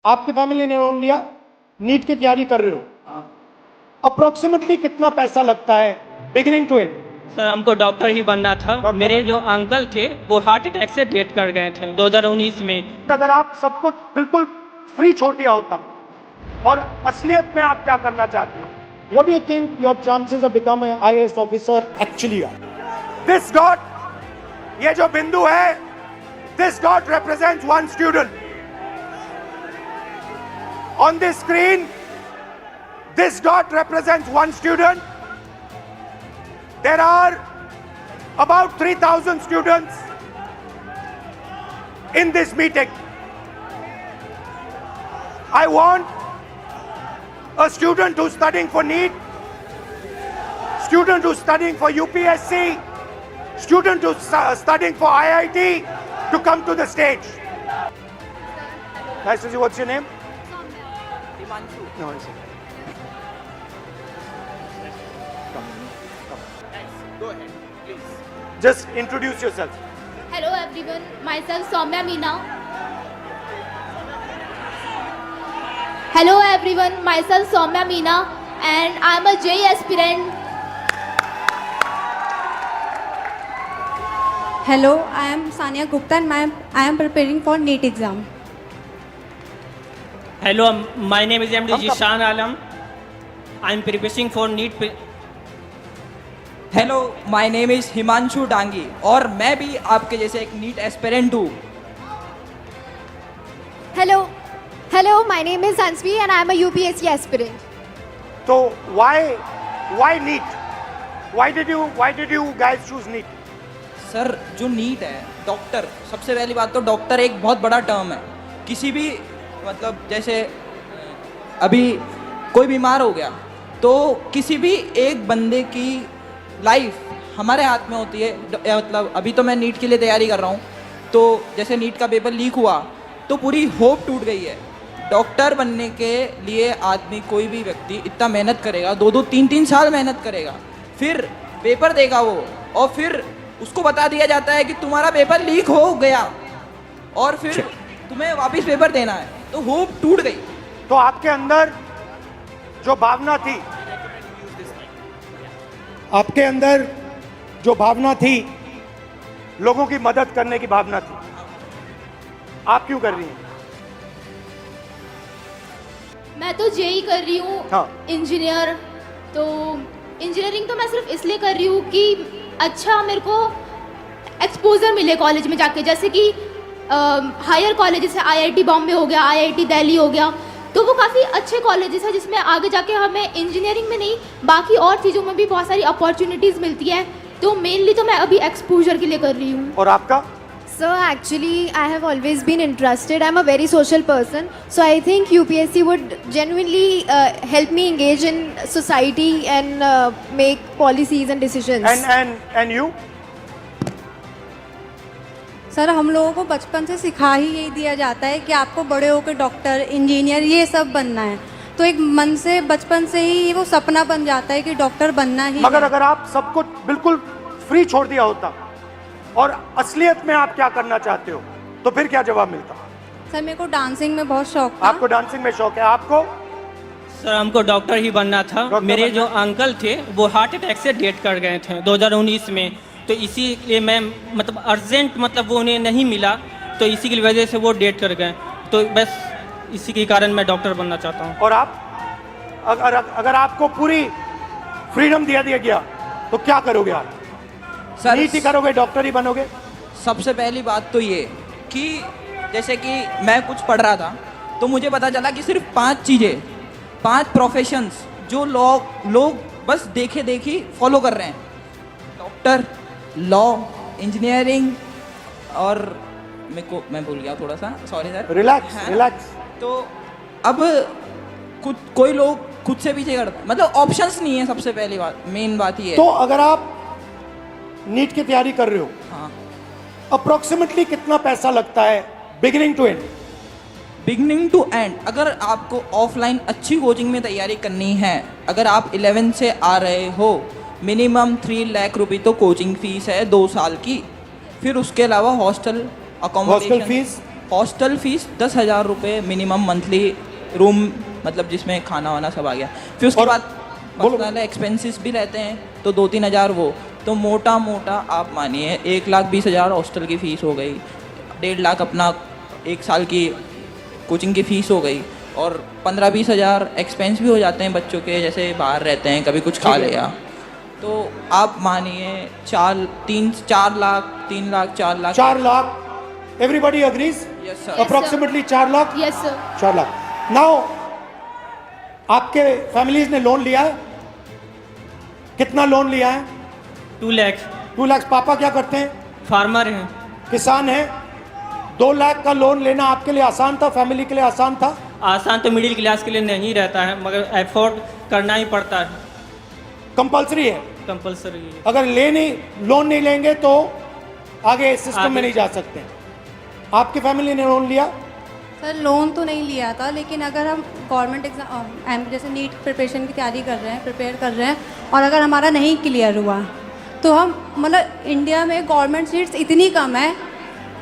आपकी फैमिली ने लोन लिया, नीट की तैयारी कर रहे हो, अप्रोक्सीमेटली कितना पैसा लगता है बिगिनिंग टू एंड? सर हमको डॉक्टर ही बनना था। मेरे जो अंकल थे वो हार्ट अटैक से डेथ कर गए थे 2019 में। अगर आप सब कुछ बिल्कुल फ्री छोड़ दिया होता और असलियत में आप क्या करना चाहते हो, what do you think your chances of becoming an IAS officer actually are? This dot, ये जो बिंदु है, this dot represents one student. On this screen, this dot represents one student. There are about 3,000 students in this meeting. I want a student who's studying for NEET, student who's studying for UPSC, student who's studying for IIT to come to the stage. Nice to see you. What's your name? Himanshu. No, it's okay. Go ahead, please. Just introduce yourself. Hello everyone, myself Soumya Meena. Hello everyone, myself Soumya Meena and I'm a JEE aspirant. Hello, I am Sania Gupta and I am preparing for NEET exam. Hello, my name is MD Zeeshan Alam. I am preparing for NEET. Hello, my name is Himanshu Dangi और मैं भी आपके जैसे एक NEET aspirant हूँ। Hello, my name is Sansvi and I'm a UPSC aspirant. So why NEET? Why did you guys choose NEET? Sir, जो NEET है, doctor, सबसे पहली बात तो डॉक्टर एक बहुत बड़ा टर्म है। किसी भी मतलब जैसे अभी कोई बीमार हो गया तो किसी भी एक बंदे की लाइफ हमारे हाथ में होती है। मतलब अभी तो मैं नीट के लिए तैयारी कर रहा हूँ, तो जैसे नीट का पेपर लीक हुआ तो पूरी होप टूट गई है। डॉक्टर बनने के लिए आदमी, कोई भी व्यक्ति इतना मेहनत करेगा, 2-2, 3-3 साल मेहनत करेगा, फिर पेपर देगा वो, और फिर उसको बता दिया जाता है कि तुम्हारा पेपर लीक हो गया और फिर तुम्हें वापस पेपर देना है, तो होप टूट गई। तो आपके अंदर जो भावना थी, आपके अंदर जो भावना थी, लोगों की मदद करने की भावना थी, आप क्यों कर रही हैं? मैं तो JEE कर रही हूँ, हाँ। इंजीनियर। तो इंजीनियरिंग तो मैं सिर्फ इसलिए कर रही हूँ कि अच्छा मेरे को एक्सपोजर मिले कॉलेज में जाके, जैसे कि हायर कॉलेजेस है, IIT बॉम्बे हो गया, IIT दिल्ली हो गया, तो वो काफ़ी अच्छे कॉलेजेस हैं जिसमें आगे जाके हमें इंजीनियरिंग में नहीं बाकी और चीज़ों में भी बहुत सारी अपॉर्चुनिटीज़ मिलती है। तो मेनली तो मैं अभी एक्सपोजर के लिए कर रही हूँ। और आपका? Sir, actually, I have always been interested. I'm a very social person, so I think UPSC would genuinely help me engage in society and make policies and decisions. And you? Sir, हम लोगों को बचपन से सिखा ही यही दिया जाता है कि आपको बड़े होकर डॉक्टर, इंजीनियर ये सब बनना है, तो एक मन से बचपन से ही वो सपना बन जाता है कि डॉक्टर बनना ही मगर है। अगर आप सब कुछ बिल्कुल फ्री छोड़ दिया होता और असलियत में आप क्या करना चाहते हो, तो फिर क्या जवाब मिलता? सर, मेरे को डांसिंग में बहुत शौक था। आपको डांसिंग में शौक है, आपको? सर हमको डॉक्टर ही बनना था। मेरे जो अंकल थे वो हार्ट अटैक से डेथ कर गए थे 2019 में, तो इसीलिए मैं मतलब अर्जेंट मतलब वो उन्हें नहीं मिला, तो इसी की वजह से वो डेथ कर गए, तो बस इसी के कारण मैं डॉक्टर बनना चाहता हूँ। और आप? अगर आपको पूरी फ्रीडम दिया गया तो क्या करोगे आप? सर, नीट ही करोगे, डॉक्टर ही बनोगे? सबसे पहली बात तो ये कि जैसे कि मैं कुछ पढ़ रहा था तो मुझे पता चला कि सिर्फ 5 चीज़ें, 5 प्रोफेशंस जो लोग बस देखे देखी फॉलो कर रहे हैं: डॉक्टर, लॉ, इंजीनियरिंग और मैं भूल गया थोड़ा सा, सॉरी सर। रिलैक्स। तो अब कोई लोग खुद से पीछे करते, मतलब ऑप्शंस नहीं है। सबसे पहली बात, मेन बात ये है। तो अगर आप नीट की तैयारी कर रहे हो, हाँ, अप्रोक्सीमेटली कितना पैसा लगता है beginning to end? Beginning to end, अगर आपको ऑफलाइन अच्छी कोचिंग में तैयारी करनी है, अगर आप 11 से आ रहे हो, मिनिमम 3 लाख रुपए तो कोचिंग फीस है 2 साल की। फिर उसके अलावा hostel accommodation, fees, hostel fees 10,000 रुपये मिनिमम मंथली, रूम मतलब जिसमें खाना वाना सब आ गया। फिर उसके और- बाद बोलो। पर्सनल एक्सपेंसेस भी रहते हैं, तो 2-3 हज़ार वो, तो मोटा मोटा आप मानिए 1,20,000 हॉस्टल की फ़ीस हो गई, 1.5 लाख अपना 1 साल की कोचिंग की फ़ीस हो गई, और 15-20 हज़ार एक्सपेंस भी हो जाते हैं बच्चों के, जैसे बाहर रहते हैं कभी कुछ खा ठीक है। लिया, तो आप मानिए 4 lakh 3 lakh 4 lakh. 4 lakh, everybody agrees, yes sir. Approximately 4 lakh, yes sir. 4 lakh. Now आपके फैमिलीज ने लोन लिया है, कितना लोन लिया है? 2 लाख। 2 लाख। पापा क्या करते हैं? फार्मर हैं। किसान हैं। 2 लाख का लोन लेना आपके लिए आसान था, फैमिली के लिए आसान था? आसान तो मिडिल क्लास के लिए नहीं रहता है, मगर एफोर्ड करना ही पड़ता है, कंपलसरी है। कंपलसरी है। अगर लोन नहीं लेंगे तो आगे सिस्टम में आगे- नहीं जा सकते। आपकी फैमिली ने लोन लिया? सर लोन तो नहीं लिया था, लेकिन अगर हम गवर्नमेंट एग्ज़ाम जैसे नीट प्रिपरेशन की तैयारी कर रहे हैं, प्रिपेयर कर रहे हैं, और अगर हमारा नहीं क्लियर हुआ तो हम मतलब इंडिया में गवर्नमेंट सीट्स इतनी कम है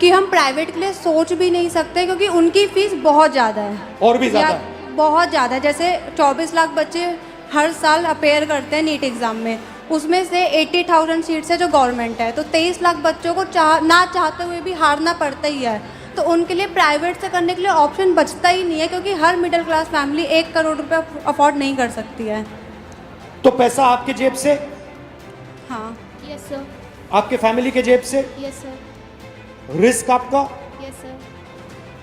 कि हम प्राइवेट के लिए सोच भी नहीं सकते, क्योंकि उनकी फ़ीस बहुत ज़्यादा है। और भी ज़्यादा या है। बहुत ज़्यादा, जैसे 24 लाख बच्चे हर साल अपेयर करते हैं नीट एग्ज़ाम में, उसमें से 80,000 सीट्स है जो गवर्नमेंट है, तो 23 लाख बच्चों को ना चाहते हुए भी हारना पड़ता ही है। तो उनके लिए प्राइवेट से करने के लिए ऑप्शन बचता ही नहीं है, क्योंकि हर मिडिल क्लास फैमिली 1 करोड़ रुपये अफोर्ड नहीं कर सकती है। तो पैसा आपके जेब से, हाँ। Yes sir. आपके फैमिली के जेब से, यस सर। रिस्क आपका, यस सर।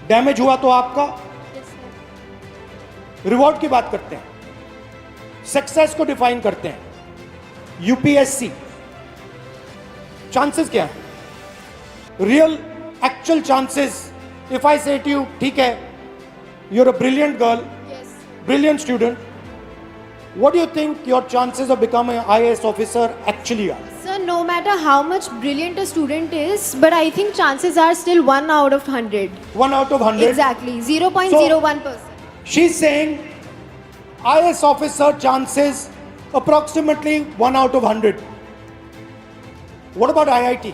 डैमेज हुआ तो आपका। Yes sir. रिवॉर्ड की बात करते हैं, सक्सेस को डिफाइन करते हैं। यूपीएससी चांसेस क्या है? Real actual chances, if I say to you, ठीक है, you are a brilliant girl, yes. brilliant student, what do you think your chances of becoming an IAS officer actually are? So no matter how much brilliant a student is, but I think chances are still 1 out of 100. 1 out of 100. Exactly, 0.01%. She's saying IAS officer chances approximately 1 out of 100. What about IIT?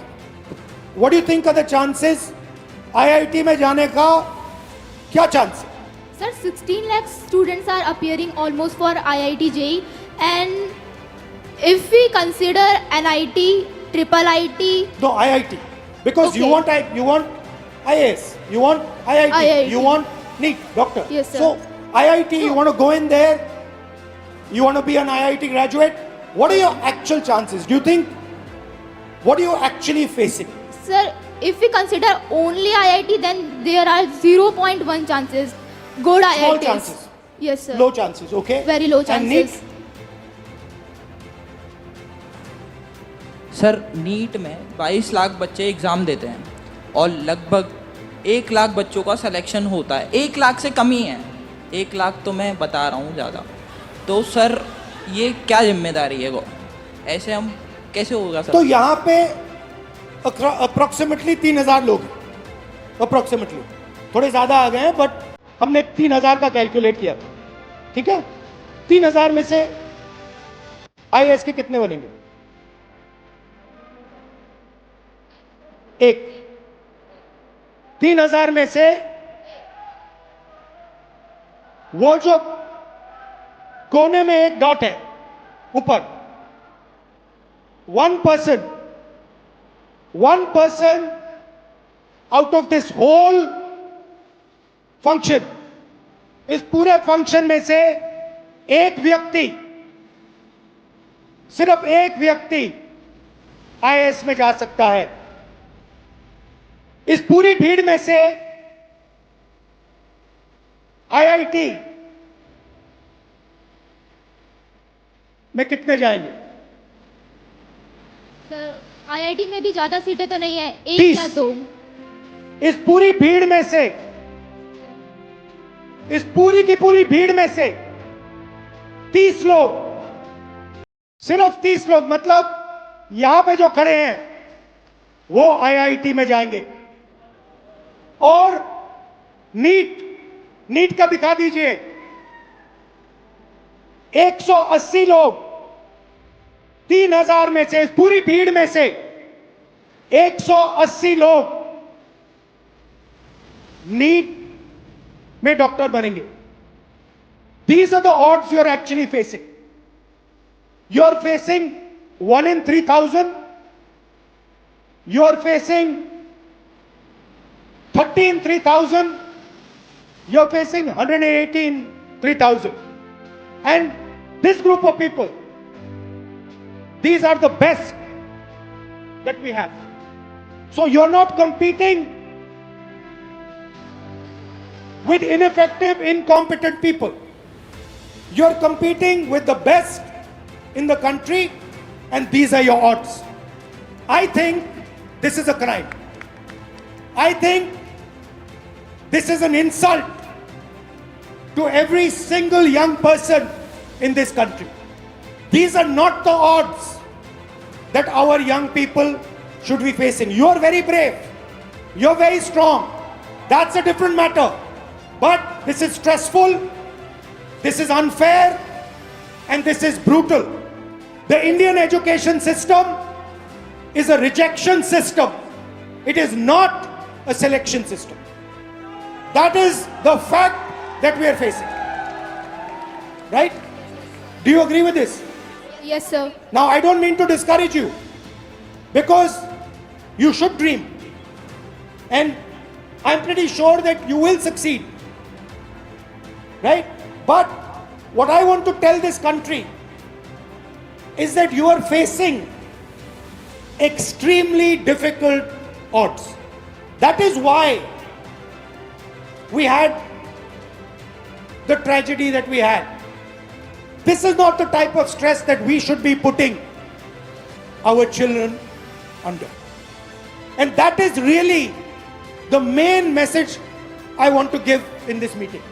What do you think are the chances? IIT में जाने का क्या chance है? Sir, 16 lakh students are appearing almost for IIT JEE, and if we consider NIT, triple IT, No, IIT. Because you Okay. want IAS, you want IIT, IIT. you want NEET, doctor. Yes, sir. So IIT, you want to go in there, you want to be an IIT graduate. What are your actual chances? Do you think, what are you actually facing? sir, if we consider only IIT, then there are 0.1 chances. Good Small IITs. chances. Yes, sir. Low chances, okay? Very low And NEET? chances. Sir NEET में 22 लाख बच्चे exam देते हैं और लगभग 1 लाख बच्चों का selection होता है। 1 लाख से कम ही है, 1 लाख तो मैं बता रहा हूँ ज़्यादा। तो सर ये क्या जिम्मेदारी है वो, ऐसे हम कैसे होगा सर? तो यहाँ पे अप्रोक्सीमेटली 3,000 लोग हैं, अप्रोक्सीमेटली, थोड़े ज़्यादा आ गए हैं, बट हमने 3,000 का कैलकुलेट किया, ठीक है? 3,000 में से IAS के कितने बनेंगे? एक। 3,000 में से वो जो कोने में एक डॉट है ऊपर, 1% out of this whole function, इस पूरे फंक्शन में से एक व्यक्ति, सिर्फ एक व्यक्ति IAS में जा सकता है। इस पूरी भीड़ में से IIT में कितने जाएंगे? सर, IIT में भी ज्यादा सीटें तो नहीं है, 30। एक या 2। इस पूरी भीड़ में से, इस पूरी की पूरी भीड़ में से 30 लोग, सिर्फ 30 लोग, मतलब यहां पे जो खड़े हैं वो IIT में जाएंगे। और नीट का दिखा दीजिए, 180 लोग, 3,000 में से, इस पूरी भीड़ में से 180 लोग नीट में डॉक्टर बनेंगे. These are the odds you are actually facing. You are facing 1 in 3,000. You are facing 30 in 3,000. You are facing 180 in 3,000. And this group of people, these are the best that we have. So you're not competing with ineffective, incompetent people. You're competing with the best in the country, and these are your odds. I think this is a crime. I think this is an insult to every single young person in this country. These are not the odds that our young people should be facing. You're very brave. You're very strong. That's a different matter. But this is stressful, this is unfair, and this is brutal. The Indian education system is a rejection system. It is not a selection system. That is the fact that we are facing. Right? Do you agree with this? Yes, sir. Now, I don't mean to discourage you, because you should dream. And I'm pretty sure that you will succeed. Right? But what I want to tell this country is that you are facing extremely difficult odds. That is why we had the tragedy that we had. This is not the type of stress that we should be putting our children under. And that is really the main message I want to give in this meeting.